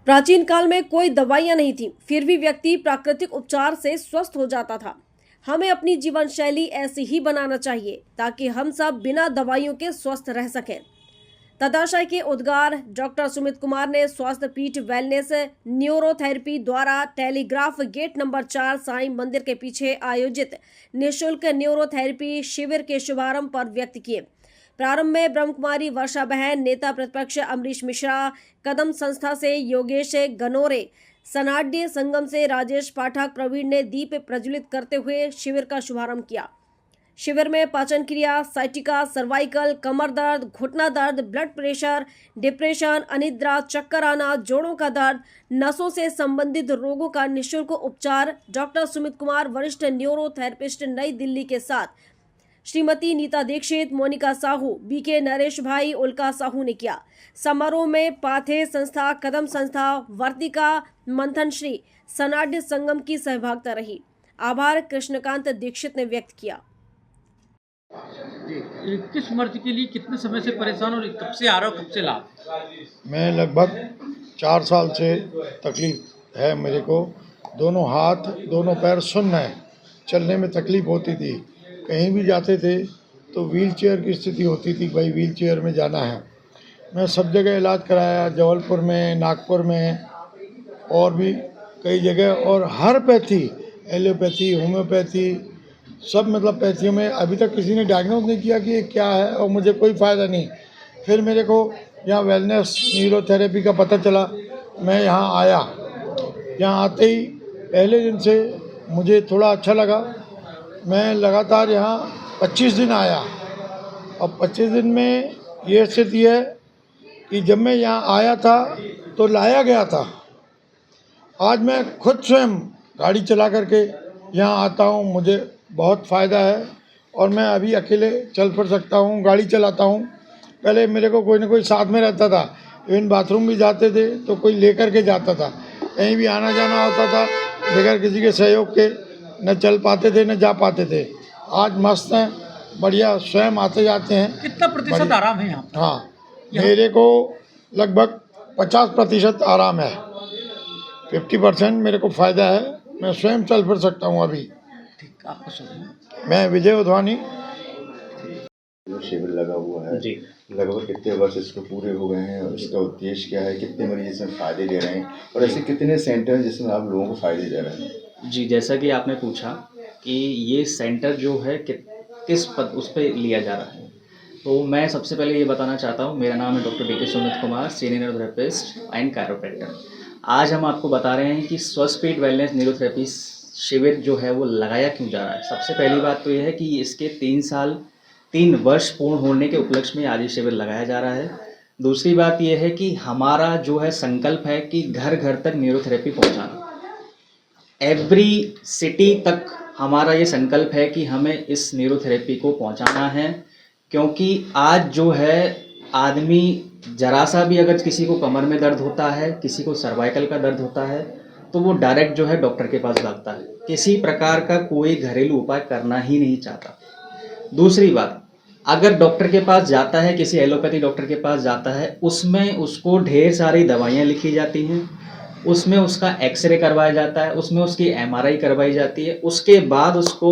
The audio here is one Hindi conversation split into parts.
प्राचीन काल में कोई दवाइयां नहीं थी, फिर भी व्यक्ति प्राकृतिक उपचार से स्वस्थ हो जाता था। हमें अपनी जीवन शैली ऐसी ही बनाना चाहिए ताकि हम सब बिना दवाइयों के स्वस्थ रह सकें। तदाशय के उद्गार डॉक्टर सुमित कुमार ने स्वास्थ्य पीठ वेलनेस न्यूरोथेरेपी द्वारा टेलीग्राफ गेट नंबर 4 साईं मंदिर के पीछे आयोजित निःशुल्क न्यूरोथेरेपी शिविर के शुभारंभ पर व्यक्त किए। प्रारंभ में ब्रह्मकुमारी वर्षा बहन, नेता प्रतिपक्ष अमरीश मिश्रा, कदम संस्था से योगेश गनोरे, सनाड्य संगम से राजेश पाठक प्रवीण ने दीप प्रज्वलित करते हुए शिविर का शुभारंभ किया। शिविर में पाचन क्रिया, साइटिका, सर्वाइकल, कमर दर्द, घुटना दर्द, ब्लड प्रेशर, डिप्रेशन, अनिद्रा, चक्कर आना, जोड़ों का दर्द, नसों से संबंधित रोगों का निःशुल्क उपचार डॉक्टर सुमित कुमार, वरिष्ठ न्यूरोथेरेपिस्ट, नई दिल्ली के साथ श्रीमती नीता दीक्षित, मोनिका साहू, बीके नरेश भाई, उल्का साहू ने किया। समारोह में पाथे संस्था, कदम संस्था, वर्तिका, मंथन श्री, सनाड्य संगम की सहभागिता रही। आभार कृष्णकांत दीक्षित ने व्यक्त किया। जी, किस मर्ज के लिए कितने समय से परेशान और कब से आ रहा हो, कब से लाभ? मैं लगभग 4 साल से तकलीफ है मेरे को। दोनों हाथ, दोनों पैर सुन्न है, चलने में तकलीफ होती थी। कहीं भी जाते थे तो व्हील चेयर की स्थिति होती थी, भाई व्हील चेयर में जाना है। मैं सब जगह इलाज कराया, जबलपुर में, नागपुर में और भी कई जगह, और हर पैथी, एलोपैथी, होम्योपैथी, सब मतलब पैथियों में अभी तक किसी ने डायग्नोज नहीं किया कि ये क्या है, और मुझे कोई फ़ायदा नहीं। फिर मेरे को यहाँ वेलनेस न्यूरोथेरेपी का पता चला, मैं यहाँ आया। यहाँ आते ही पहले दिन से मुझे थोड़ा अच्छा लगा। मैं लगातार यहाँ 25 दिन आया, और 25 दिन में ये स्थिति है कि जब मैं यहाँ आया था तो लाया गया था। आज मैं खुद स्वयं गाड़ी चला करके यहाँ आता हूँ, मुझे बहुत फ़ायदा है, और मैं अभी अकेले चल फिर सकता हूँ, गाड़ी चलाता हूँ। पहले मेरे को कोई ना कोई साथ में रहता था, इवन बाथरूम भी जाते थे तो कोई लेकर के जाता था। कहीं भी आना जाना होता था, बगैर किसी के सहयोग के न चल पाते थे न जा पाते थे। आज मस्त हैं, बढ़िया, स्वयं आते जाते हैं। कितना प्रतिशत आराम है यहाँ? हाँ, मेरे को लगभग 50% आराम है, 50% मेरे को फ़ायदा है। मैं स्वयं चल फिर सकता हूँ अभी। ठीक, आपका शुभ। मैं विजय उधवानी। शिविर लगा हुआ है जी, लगभग कितने वर्ष इसको पूरे हो गए हैं और इसका उद्देश्य क्या है, कितने मरीज इसमें फ़ायदे ले रहे हैं, और ऐसे कितने सेंटर हैं जिसमें आप लोगों को फ़ायदे दे रहे हैं? जी, जैसा कि आपने पूछा कि ये सेंटर जो है किस पद उस पर लिया जा रहा है, तो मैं सबसे पहले ये बताना चाहता हूँ, मेरा नाम है doctor DK Sumit Kumar, senior neurotherapist and chiropractor. आज हम आपको बता रहे हैं कि स्वास्थ्य वेलनेस न्यूरोथेरेपी शिविर जो है वो लगाया क्यों जा रहा है। सबसे पहली बात तो ये है कि इसके 3 वर्ष पूर्ण होने के उपलक्ष्य में आज ये शिविर लगाया जा रहा है। दूसरी बात यह है कि हमारा जो है संकल्प है कि घर घर तक न्यूरोथेरेपी पहुंचाना, एवरी सिटी तक हमारा ये संकल्प है कि हमें इस न्यूरोथेरेपी को पहुंचाना है। क्योंकि आज जो है आदमी जरा सा भी अगर किसी को कमर में दर्द होता है, किसी को सर्वाइकल का दर्द होता है, तो वो डायरेक्ट जो है डॉक्टर के पास भागता है, किसी प्रकार का कोई घरेलू उपाय करना ही नहीं चाहता। दूसरी बात, अगर डॉक्टर के पास जाता है, किसी एलोपैथी डॉक्टर के पास जाता है, उसमें उसको ढेर सारी दवाइयाँ लिखी जाती हैं, उसमें उसका एक्सरे करवाया जाता है, उसमें उसकी MRI करवाई जाती है, उसके बाद उसको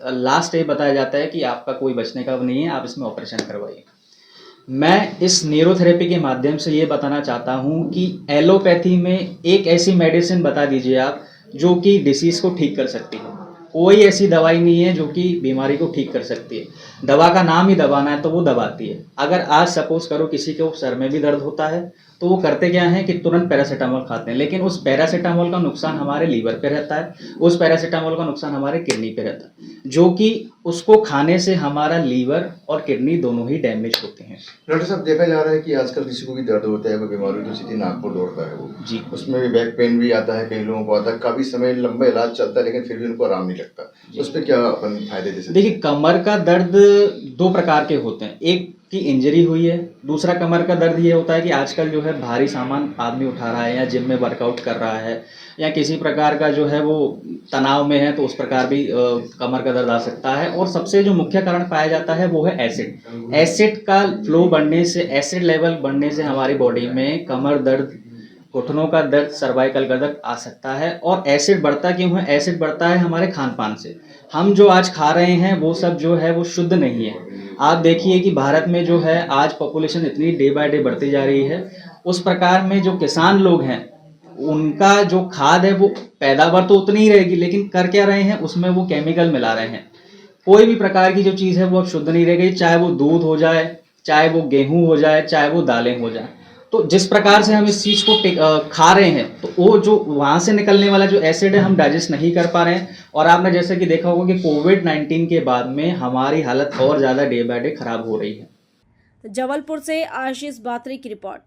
लास्ट ये बताया जाता है कि आपका कोई बचने का नहीं है, आप इसमें ऑपरेशन करवाइए। मैं इस न्यूरोथेरेपी के माध्यम से ये बताना चाहता हूँ कि एलोपैथी में एक ऐसी मेडिसिन बता दीजिए आप जो कि डिसीज़ को ठीक कर सकती है। कोई ऐसी दवाई नहीं है जो कि बीमारी को ठीक कर सकती है। दवा का नाम ही दबाना है तो वो दबाती है। अगर आज सपोज करो किसी को सर में भी दर्द होता है तो वो करते क्या है कि तुरंत पैरासीटामोल खाते हैं, लेकिन उस पैरासीटामोल का नुकसान हमारे लीवर पे रहता है, उस पैरासीटामोल का नुकसान हमारे किडनी पे रहता है, जो कि उसको खाने से हमारा लीवर और किडनी दोनों ही डैमेज होते हैं। डॉक्टर साहब, देखा जा रहा है कि आजकल किसी को भी दर्द होता है, कोई बीमारी तो सीधी नागपुर दौड़ता है वो जी, उसमें भी बैक पेन भी आता है, कई लोगों को आता है, काफ़ी समय लंबा इलाज चलता है लेकिन फिर भी उनको आराम नहीं लगता। उस पर क्या अपन फायदे दे सकते हैं? देखिए, कमर का दर्द 2 प्रकार के होते हैं। एक की इंजरी हुई है, दूसरा कमर का दर्द ये होता है कि आजकल जो है भारी सामान आदमी उठा रहा है या जिम में वर्कआउट कर रहा है या किसी प्रकार का जो है वो तनाव में है, तो उस प्रकार भी कमर का दर्द आ सकता है। और सबसे जो मुख्य कारण पाया जाता है वो है एसिड। एसिड का फ्लो बढ़ने से, एसिड लेवल बढ़ने से हमारी बॉडी में कमर दर्द घुटनों का दर्द, सर्वाइकल का दर्द आ सकता है। और एसिड बढ़ता क्यों है? एसिड बढ़ता है हमारे खान पान से। हम जो आज खा रहे हैं वो सब जो है वो शुद्ध नहीं है। आप देखिए कि भारत में जो है आज पॉपुलेशन इतनी डे बाय डे बढ़ती जा रही है, उस प्रकार में जो किसान लोग हैं उनका जो खाद है वो पैदावार तो उतनी ही रहेगी, लेकिन कर क्या रहे हैं, उसमें वो केमिकल मिला रहे हैं। कोई भी प्रकार की जो चीज़ है वो अब शुद्ध नहीं रह गई, चाहे वो दूध हो जाए, चाहे वो गेहूं हो जाए, चाहे वो दालें हो जाए। तो जिस प्रकार से हम इस चीज़ को खा रहे हैं तो वो जो वहाँ से निकलने वाला जो एसिड है हम डाइजेस्ट नहीं कर पा रहे हैं। और आपने जैसे कि देखा होगा कि कोविड-19 के बाद में हमारी हालत और ज़्यादा डे बाय डे खराब हो रही है। जबलपुर से आशीष बात्री की रिपोर्ट।